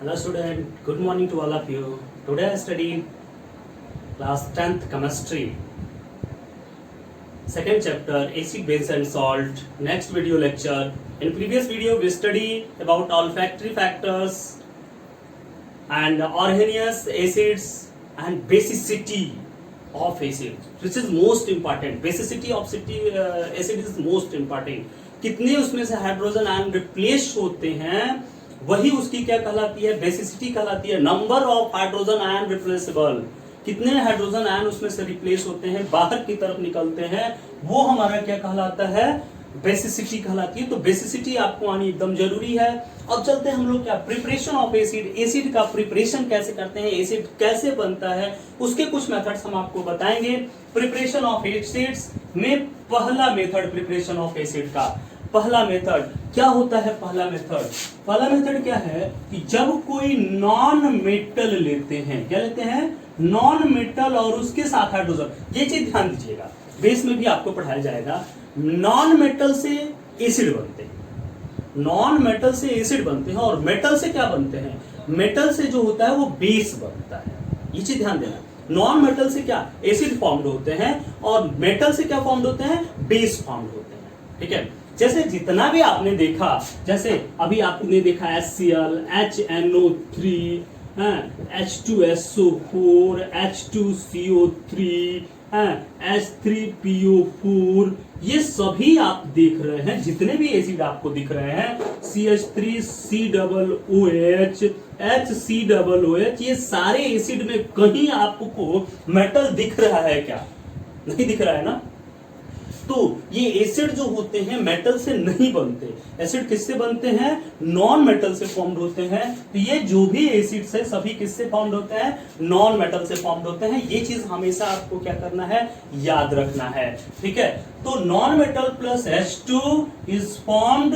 Hello student, good morning to all of you. Today I studied class 10th chemistry. Second chapter acid, base and salt. Next video lecture. In previous video we studied about olfactory factors and Arrhenius acids and basicity of acid, which is most important. Basicity of acid is most important. कितने उसमें से hydrogen ion replace होते हैं वही उसकी क्या कहलाती है, बेसिसिटी कहलाती है. Number of hydrogen ion replaceable, कितने हाइड्रोजन आयन उसमें से रिप्लेस होते हैं, बाहर की तरफ निकलते हैं, वो हमारा क्या कहलाता है, बेसिसिटी कहलाती है. तो बेसिसिटी आपको आनी एकदम जरूरी है. अब चलते हैं हम लोग क्या, प्रिपरेशन ऑफ एसिड. एसिड का प्रिपरेशन कैसे करते हैं, एसिड कैसे बनता है, उसके कुछ मेथड्स हम आपको बताएंगे. प्रिपरेशन ऑफ एसिड्स में पहला मेथड, प्रिपरेशन ऑफ एसिड का पहला मेथड क्या होता है. पहला मेथड क्या है कि जब कोई नॉन मेटल लेते हैं, क्या लेते हैं, नॉन मेटल, और उसके साथ हाइड्रोजन. ये चीज ध्यान दीजिएगा, बेस में भी आपको पढ़ाया जाएगा. नॉन मेटल से एसिड बनते हैं, नॉन मेटल से एसिड बनते हैं, और मेटल से क्या बनते हैं, मेटल से जो होता है वो बेस बनता है. ये चीज ध्यान देना. नॉन मेटल से क्या एसिड फॉर्म्ड होते हैं, और मेटल से क्या फॉर्म्ड होते हैं, बेस फॉर्म्ड होते हैं. ठीक है. जैसे जितना भी आपने देखा, जैसे अभी आपने देखा HCl, HNO3, H2SO4, H2CO3, H3PO4, ये सभी आप देख रहे हैं. जितने भी एसिड आपको दिख रहे हैं, CH3COOH, HCOOH, ये सारे एसिड में कहीं आपको मेटल दिख रहा है क्या, नहीं दिख रहा है ना. तो ये एसिड जो होते हैं मेटल से नहीं बनते. एसिड किससे बनते हैं, नॉन मेटल से फॉर्म्ड होते हैं. तो ये जो भी एसिड्स है सभी किससे फॉर्म्ड होते हैं, नॉन मेटल से फॉर्म्ड होते हैं. ये चीज हमेशा आपको क्या करना है, याद रखना है. ठीक है. तो non metal plus H2 is formed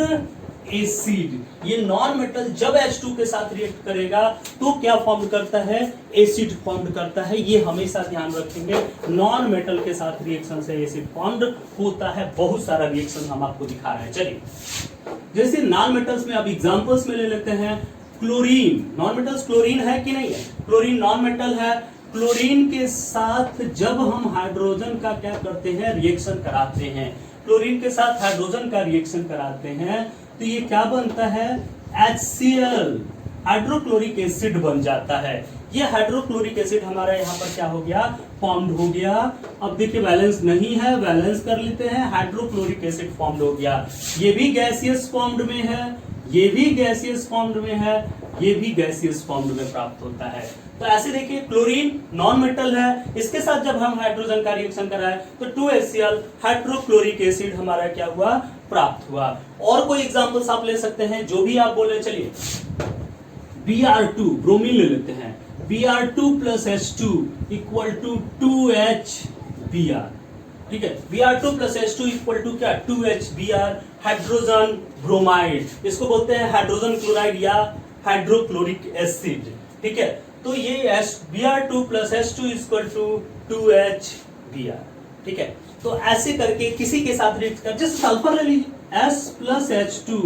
acid. ये नॉन मेटल जब H2 के साथ रिएक्ट करेगा तो क्या फॉर्म करता है, एसिड फॉर्म करता है. ये हमेशा ध्यान रखेंगे. नॉन मेटल के साथ रिएक्शन से एसिड फॉर्म होता है. बहुत सारा रिएक्शन हम आपको दिखा रहे हैं. चलिए, जैसे नॉन मेटल्स में अब एग्जांपल्स में ले लेते हैं. क्लोरीन, नॉन मेटल्स क्लोरीन है कि नहीं है, क्लोरीन नॉन मेटल है. क्लोरीन के साथ जब हम हाइड्रोजन का क्या करते हैं, रिएक्शन कराते हैं, क्लोरीन के साथ हाइड्रोजन का रिएक्शन कराते हैं, तो ये क्या बनता है, HCl, हाइड्रोक्लोरिक एसिड बन जाता है. ये हाइड्रोक्लोरिक एसिड हमारा यहाँ पर क्या हो गया, फॉर्म्ड हो गया. अब देखिए बैलेंस नहीं है, बैलेंस कर लेते हैं. हाइड्रोक्लोरिक एसिड फॉर्म्ड हो गया. ये भी गैसियस फॉर्म्ड में है, ये भी गैसियस फॉर्म्ड में है, ये भी गैसियस फॉर्म्ड में प्राप्त होता है. तो ऐसे देखिए, क्लोरीन नॉन मेटल है, इसके साथ जब हम हाइड्रोजन का रिएक्शन कराए तो 2HCl हाइड्रोक्लोरिक एसिड हमारा क्या हुआ, प्राप्त हुआ. और कोई एग्जांपल्स आप ले सकते हैं, जो भी आप बोले. चलिए, Br2, ब्रोमीन ले लेते हैं. Br2 plus H2 equal to 2HBr. ठीक है. Br2 plus H2 equal to क्या, 2HBr, हाइड्रोजन ब्रोमाइड. इसको बोलते हैं हाइड्रोजन क्लोराइड या हाइड्रोक्लोरिक एसिड. ठीक है. तो ये Br2 plus H2 equal to 2HBr. ठीक है. तो ऐसे करके किसी के साथ रिएक्ट कर, जैसे सल्फर ले लीजिए, S प्लस H2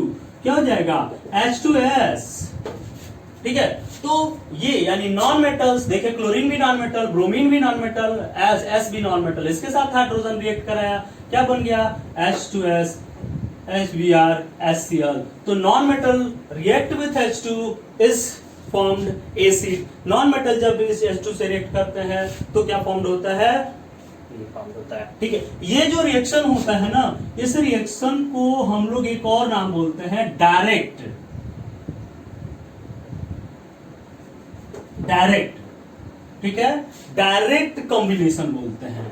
क्या हो जाएगा, H2S. ठीक है. तो ये यानी नॉन मेटल्स, देखिए क्लोरीन भी नॉन मेटल, ब्रोमीन भी नॉन मेटल, S भी नॉन मेटल, इसके साथ हाइड्रोजन रिएक्ट कराया, क्या बन गया, H2S, HBr, HCl. तो non metal react with H2 is formed acid. Non metal जब इस H2 से रिएक्ट करते हैं तो क्या फॉर्म्ड होता है, ये फॉर्म्ड होता है. ठीक है. ये जो रिएक्शन होता है ना, इस रिएक्शन को हम लोग एक और नाम बोलते हैं डायरेक्ट. ठीक है. डायरेक्ट कॉम्बिनेशन बोलते हैं,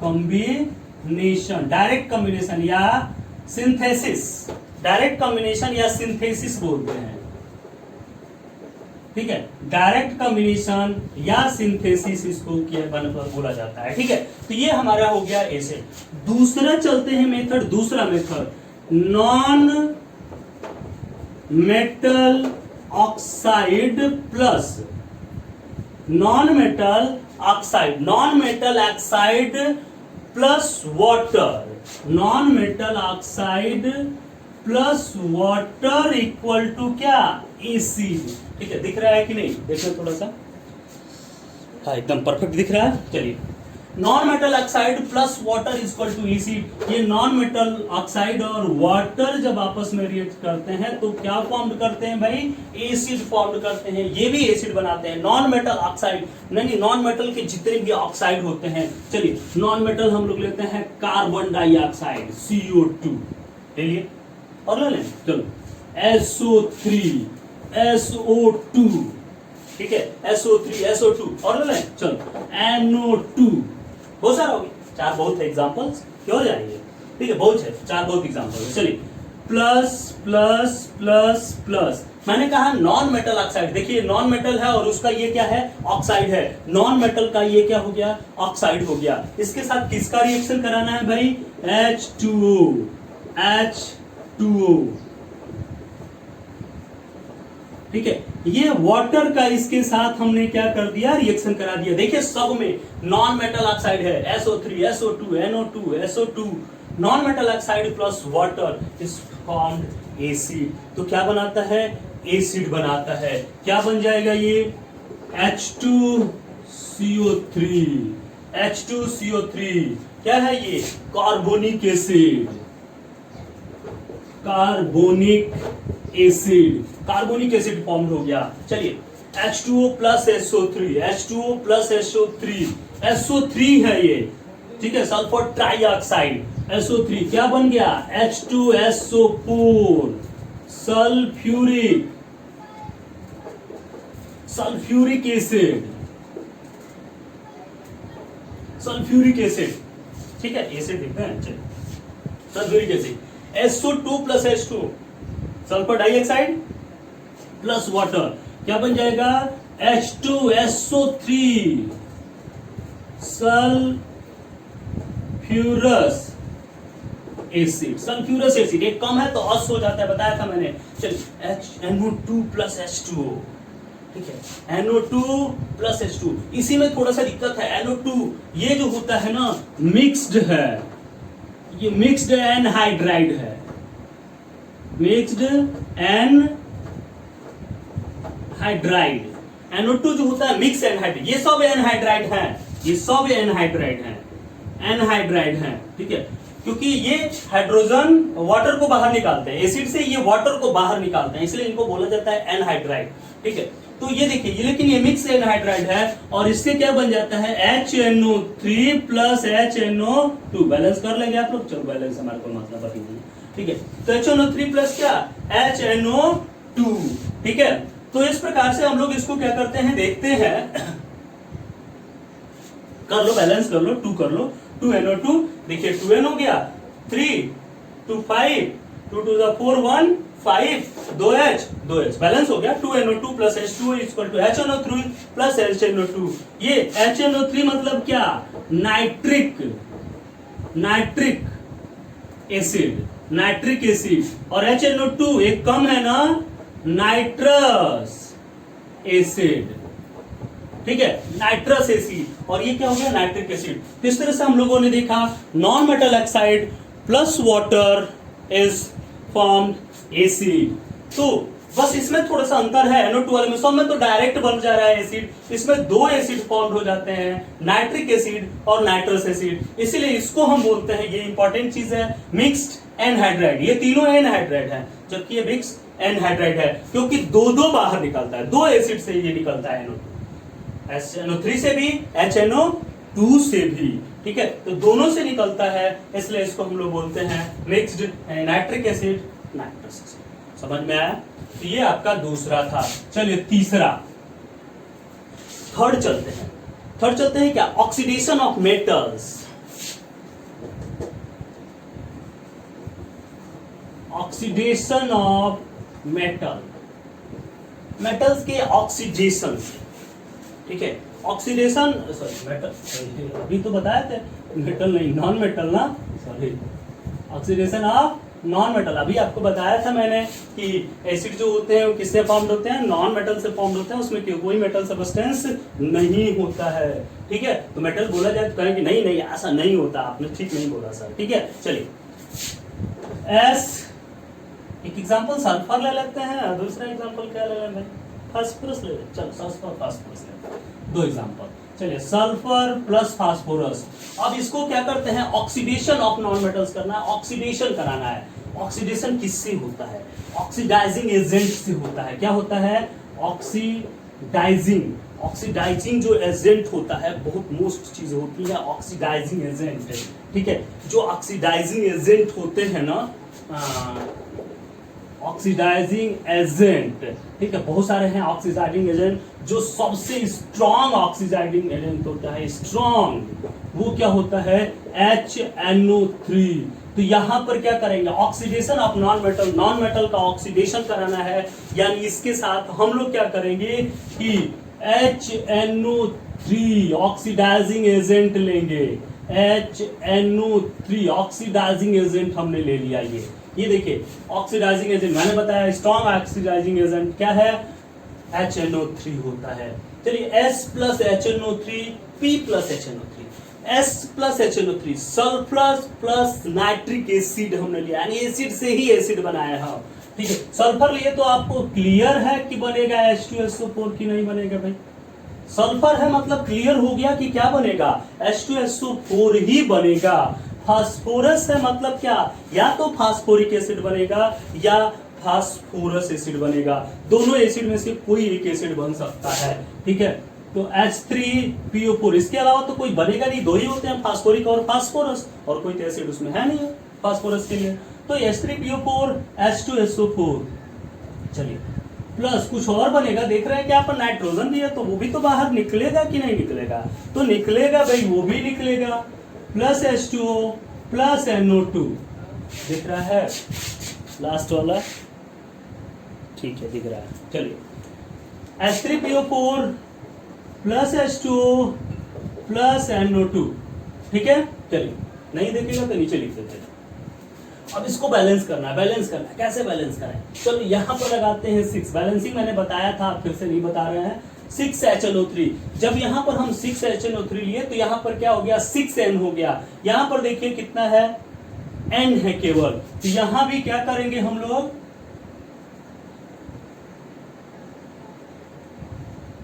कॉम्बिनेशन, डायरेक्ट कॉम्बिनेशन या सिंथेसिस. डायरेक्ट कॉम्बिनेशन या सिंथेसिस बोलते हैं. ठीक है. डायरेक्ट कॉम्बिनेशन या सिंथेसिस इसको बोला जाता है. ठीक है. तो ये हमारा हो गया एसिड. दूसरा चलते हैं मेथड, दूसरा method non metal oxide plus non metal oxide, non metal oxide plus water. Non metal oxide plus water equal to क्या, एसिड। ठीक है, दिख रहा है कि नहीं, देखो थोड़ा सा, हाँ एकदम परफेक्ट दिख रहा है। चलिए, non metal oxide plus water is equal to acid. ये नॉन मेटल ऑक्साइड और वाटर जब आपस में रिएक्ट करते हैं तो क्या फॉर्म करते हैं भाई, एसिड फॉर्म करते हैं। ये भी एसिड बनाते हैं। नॉन मेटल ऑक्साइड नहीं, नॉन मेटल के जितने भी ऑक्साइड होते हैं, चलिए नॉन मेटल हम लोग लेते हैं कार्बन डाइऑक्साइड CO2 ले लिए, और ले लें चलो SO3 SO2, ठीक है SO3 SO2, और ले लें चलो NO2, बहुत सारा हो गया, 4 बहुत है एग्जांपल्स, क्यों जाएंगे, ठीक है बहुत है, 4 बहुत एग्जांपल है। चलिए प्लस प्लस प्लस प्लस, मैंने कहा नॉन मेटल ऑक्साइड, देखिए नॉन मेटल है और उसका ये क्या है, ऑक्साइड है। नॉन मेटल का ये क्या हो गया, ऑक्साइड हो गया। इसके साथ किसका रिएक्शन कराना है भाई, H2O, ठीक है। ये वाटर का इसके साथ हमने क्या कर दिया, रिएक्शन करा दिया। देखिए सब में नॉन मेटल ऑक्साइड है, SO3 SO2 NO2 SO2, non metal oxide plus water is formed acid. तो क्या बनाता है, एसिड बनाता है। क्या बन जाएगा ये, H2CO3 क्या है ये, carbonic acid, carbonic acid form हो गया। चलिए H2O प्लस SO3 SO3 है ये, ठीक है, सल्फर ट्राइऑक्साइड SO3 क्या बन गया, H2SO4 सल्फ्यूरिक एसिड, ठीक है, एसिड देखते हैं। चलिए sulphuric acid SO2 plus H2 sulphur dioxide plus water क्या बन जाएगा, H2SO3 सल्फ्यूरस एसिड, एक कम है तो अस हो जाता है, बताया था मैंने। चलिए NO2 प्लस H2O, ठीक है, NO2 प्लस H2। इसी में थोड़ा सा दिक्कत है, NO2 ये जो होता है ना मिक्स्ड है, ये मिक्स्ड एनहाइड्राइड है, मिक्स्ड एनहाइड्राइड। NO2 जो होता है मिक्स एनहाइड्राइड, ये सब एनहाइड्राइड हैं, ठीक है, क्योंकि ये हाइड्रोजन वाटर को बाहर निकालते हैं, एसिड से ये वाटर को बाहर निकालते हैं, इसलिए इनको बोला जाता है एनहाइड्राइड, ठीक है। तो ये देखिए ये, लेकिन ये मिक्स एनहाइड्राइड है और इससे क्या बन जाता है, HNO3 प्लस HNO2। बैलेंस कर लेंगे आप लोग, चलो बैलेंस हमारे को मतलब अभी नहीं, ठीक है। तो HNO3 प्लस क्या, HNO2, ठीक है। तो इस प्रकार से हम लोग इसको क्या करते हैं, देखते हैं, कर लो बैलेंस कर लो, 2 कर लो, 2NO2, देखिए 2N हो गया, 3 2 5 2 2 4 1 5 2H बैलेंस हो गया। 2NO2 plus H2O equal to HNO3 plus HNO2। ये HNO3 मतलब क्या, नाइट्रिक एसिड, और HNO2 एक कम है ना, नाइट्रस एसिड, ठीक है, नाइट्रस एसिड, और ये क्या हो गया, नाइट्रिक एसिड। तो इस तरह से हम लोगों ने देखा non metal oxide plus water is formed acid. तो बस इसमें थोड़ा सा अंतर है, NO2 वाले में सब में तो डायरेक्ट बन जा रहा है एसिड, इसमें 2 एसिड फॉर्म हो जाते हैं, नाइट्रिक एसिड और नाइट्रस एसिड, इसीलिए इसको हम बोलते हैं, ये इंपॉर्टेंट चीज है, मिक्स्ड एनहाइड्राइड। ये तीनों एनहाइड्राइड है, जबकि ये मिक्स्ड एनहाइड्राइड है, क्योंकि 2 बाहर निकलता है, 2 एसिड से ये निकलता है, NO3 से भी HNO2 से भी, ठीक है, तो दोनों से निकलता है, इसलिए इसको हम लोग बोलते हैं mixed nitric acid, nitrous acid. समझ में आया? तो ये आपका दूसरा था। चलिए तीसरा, थर्ड चलते हैं क्या, oxidation of metals. Oxidation of metals के ऑक्सीडेशन, ठीक है, ऑक्सीडेशन, सॉरी मेटल, अभी तो बताया थे मेटल नहीं, नॉन मेटल ना, sorry, oxidation of non metal. अभी आपको बताया था मैंने कि एसिड जो होते हैं वो किससे फॉर्म्ड होते हैं, नॉन मेटल से फॉर्म्ड होते हैं, उसमें कोई मेटल सब्सटेंस नहीं होता है, ठीक है। तो मेटल बोला जाए तो कहें कि नहीं ऐसा नहीं होता, आपने ठीक नहीं बोला सर, ठीक है। चलिए एक एग्जांपल सल्फर ले लेते हैं, दूसरा एग्जांपल क्या ले लें भाई, फास्फोरस ले लें। चलो सल्फर फास्फोरस ले लें, दो एग्जांपल। चलिए सल्फर प्लस फास्फोरस। अब इसको क्या करते हैं, ऑक्सीडेशन ऑफ नॉन मेटल्स करना है, ऑक्सीडेशन कराना है। ऑक्सीडेशन किससे होता है, ऑक्सीडाइजिंग एजेंट से होता है। क्या होता है, ऑक्सीडाइजिंग। ऑक्सीडाइजिंग जो एजेंट होता है, बहुत मोस्ट चीज होती है ऑक्सीडाइजिंग एजेंट, ठीक है। जो ऑक्सीडाइजिंग एजेंट होते हैं ना, ऑक्सीडाइजिंग एजेंट, ठीक है, बहुत सारे हैं ऑक्सीडाइजिंग एजेंट। जो सबसे स्ट्रॉन्ग ऑक्सीडाइजिंग एजेंट होता है, स्ट्रॉन्ग, वो क्या होता है, HNO3। तो यहां पर क्या करेंगे, oxidation of non metal, non metal का ऑक्सीडेशन कराना है, यानी इसके साथ हम लोग क्या करेंगे कि HNO3 ऑक्सीडाइजिंग एजेंट लेंगे। HNO3 ऑक्सीडाइजिंग एजेंट हमने ले लिया। ये देखिए ऑक्सीडाइजिंग एजेंट मैंने बताया, स्ट्रॉन्ग ऑक्सीडाइजिंग एजेंट क्या है, HNO3 होता है। चलिए S plus HNO3, P plus HNO3, S plus HNO3, sulphur plus nitric acid हमने लिया, यानी एसिड से ही एसिड बनाया है, ठीक है। सल्फर लिए तो आपको क्लियर है कि बनेगा H2SO4 की नहीं बनेगा भाई। सल्फर है मतलब क्लियर हो गया कि क्या बनेगा, H2SO4 ही बनेगा। फास्फोरस है मतलब क्या, या तो फास्फोरिक एसिड बनेगा या फास्फोरस एसिड बनेगा, दोनों एसिड में से कोई एक एसिड बन सकता है, ठीक है। तो H3PO4, इसके अलावा तो कोई बनेगा नहीं, दो ही होते हैं, फास्फोरिक और फास्फोरस, और कोई तो एसिड उसमें है नहीं है फास्फोरस के लिए। तो H3PO4 H2SO4। चलिए प्लस कुछ और बनेगा, देख रहे हैं कि यहाँ पर नाइट्रोजन भी है, तो वो भी तो बाहर निकलेगा कि नहीं निकलेगा, तो निकलेगा भाई, वो भी निकलेगा, प्लस H2O प्लस NO2, दिख रहा है लास्ट वाला, ठीक है दिख रहा है। चलिए H3PO4 plus H2O plus NO2, ठीक है। चलिए नहीं देखेगा तो नीचे लिख देते हैं। अब इसको बैलेंस करना है, बैलेंस करना है, कैसे बैलेंस करें, चलो यहां पर लगाते हैं 6, बैलेंसिंग मैंने बताया था, फिर से नहीं बता रहे हैं। 6HNO3, जब यहां पर हम 6HNO3 लिए तो यहां पर क्या हो गया, 6N हो गया। यहां पर देखिए कितना है, N है केवल, तो यहां भी क्या करेंगे हम लोग,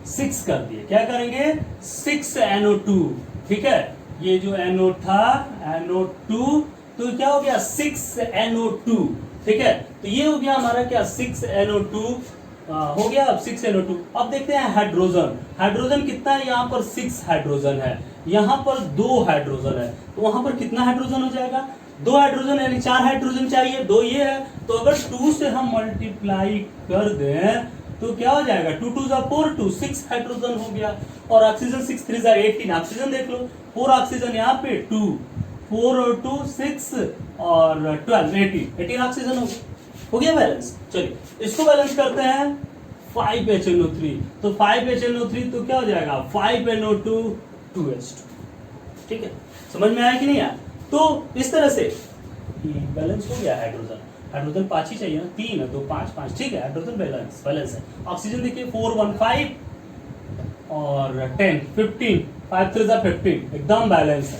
6 कर दिए, क्या करेंगे 6NO2, ठीक है। ये जो NO था, NO2, तो क्या हो गया 6NO2, ठीक है। तो ये हो गया हमारा क्या, 6NO2 हो गया। अब 6NO2, अब देखते हैं हाइड्रोजन, हाइड्रोजन कितना है, यहाँ पर 6 हाइड्रोजन है, यहाँ पर 2 हाइड्रोजन है, तो वहां पर कितना हाइड्रोजन हो जाएगा, 2 हाइड्रोजन, यानी 4 हाइड्रोजन चाहिए, 2 ये है, तो अगर 2 से हम मल्टीप्लाई कर दें तो क्या हो जाएगा, 2 2 4, 2 6 हाइड्रोजन हो गया। और ऑक्सीजन 6 3 18, ऑक्सीजन देख लो, 4 ऑक्सीजन यहाँ पे, 2 4 और 2 6 और 12 18 ऑक्सीजन हो गया बैलेंस। चलिए इसको बैलेंस करते हैं, 5HNO3, तो 5HNO3 तो क्या हो जाएगा, 5NO2 2H2, ठीक है। समझ में आया कि नहीं आया, तो इस तरह से बैलेंस हो गया। हाइड्रोजन, हाइड्रोजन 5 ही चाहिए ना, 3 है, 2 5 5, ठीक है, हाइड्रोजन बैलेंस है। ऑक्सीजन देखिए 4 1 5 और 10 15, 5 3 15, एकदम बैलेंस है,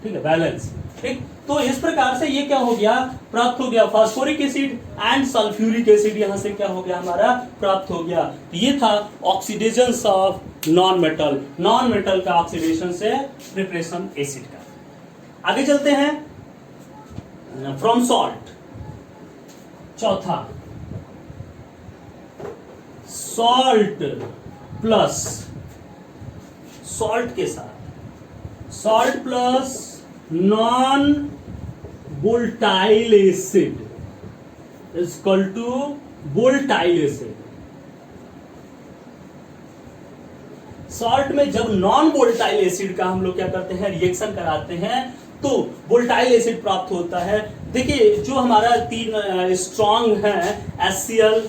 ठीक है, बैलेंस, ठीक। तो इस प्रकार से ये क्या हो गया, प्राप्त हो गया, phosphoric acid and sulphuric acid यहां से क्या हो गया हमारा, प्राप्त हो गया। ये था oxidation of non metal, non metal का ऑक्सीडेशन से प्रिपरेशन एसिड का। आगे चलते हैं, फ्रॉम सॉल्ट, चौथा, सॉल्ट प्लस, सॉल्ट के साथ salt plus non volatile acid is equal to volatile acid. Salt में जब नॉन वोल्टाइल एसिड का हम लोग क्या करते हैं, रिएक्शन कराते हैं, तो वोल्टाइल एसिड प्राप्त होता है। देखिए जो हमारा 3 स्ट्रॉन्ग है, HCl,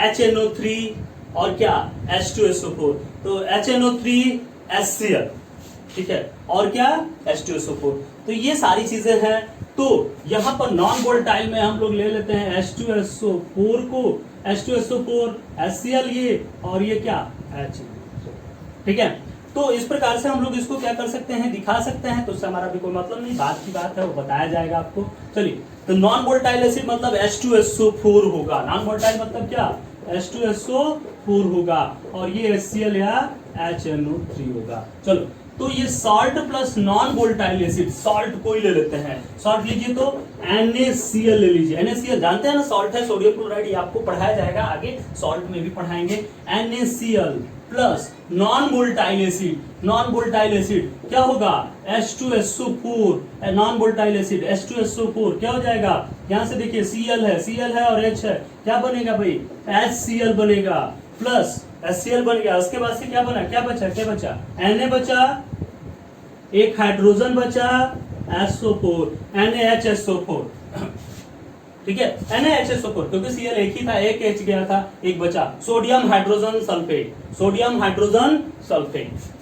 HNO3 और क्या, H2SO4, तो HNO3 HCl, ठीक है, और क्या H2SO4, तो ये सारी चीजें हैं। तो यहां पर नॉन वोल्टाइल में हम लोग ले लेते हैं H2SO4 को, H2SO4 HCl ये, और ये क्या H, ठीक है। तो इस प्रकार से हम लोग इसको क्या कर सकते हैं, दिखा सकते हैं। तो उससे हमारा भी कोई मतलब नहीं, बात की बात है, वो बताया जाएगा आपको। चलिए, तो नॉन वोलेटाइल एसिड मतलब H2SO4 होगा। नॉन वोलेटाइल मतलब क्या, H2SO4 होगा, और ये HCl या HNO3 होगा। चलो, तो ये salt plus non volatile acid, salt कोई ले लेते हैं, सॉल्ट लीजिए तो NaCl ले लीजिए। NaCl जानते हैं ना, सॉल्ट है, सोडियम क्लोराइड, ये आपको पढ़ाया जाएगा आगे, सॉल्ट में भी पढ़ाएंगे। NaCl plus non volatile acid, non volatile acid क्या होगा, H2SO4, non volatile acid H2SO4 क्या हो जाएगा, यहां से देखिए Cl है और H है, क्या बनेगा भाई, HCl बनेगा, प्लस HCl बन गया। उसके बाद से क्या बना, क्या बचा, Na बचा, एक हाइड्रोजन बचा, SO4, NaHSO4, ठीक है, NaHSO4, क्योंकि Cl एक ही था, एक H गया था, एक बचा, सोडियम हाइड्रोजन सल्फेट।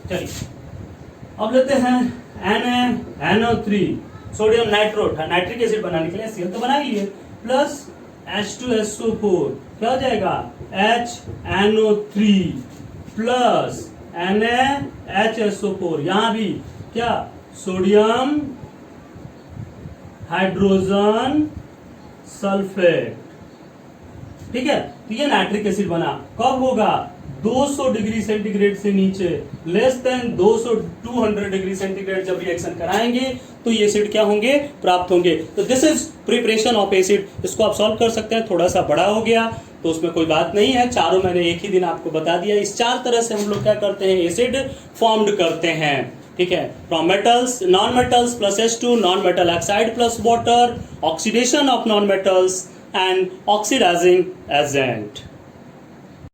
चलिए, अब लेते हैं NaNO3, सोडियम नाइट्रिक एसिड बनाने के लिए Cl तो बना ही लिए, प्लस H2SO4 क्या हो जाएगा, HNO3 प्लस NaHSO4, यहां भी क्या, सोडियम हाइड्रोजन सल्फेट, ठीक है। तो ये नाइट्रिक एसिड बना, कब होगा, 200 डिग्री सेंटीग्रेड से नीचे, लेस देन 200 डिग्री सेंटीग्रेड जब रिएक्शन कराएंगे तो ये एसिड क्या होंगे, प्राप्त होंगे। तो this is preparation of acid. इसको आप सॉल्व कर सकते हैं, थोड़ा सा बड़ा हो गया तो उसमें कोई बात नहीं है, चारों मैंने एक ही दिन आपको बता दिया। इस 4 तरह से हम लोग क्या करते हैं, एसिड फॉर्म्ड करते हैं, ठीक है। From metals, non metals plus H2, non metal oxide plus water, oxidation of non metals and oxidising agent.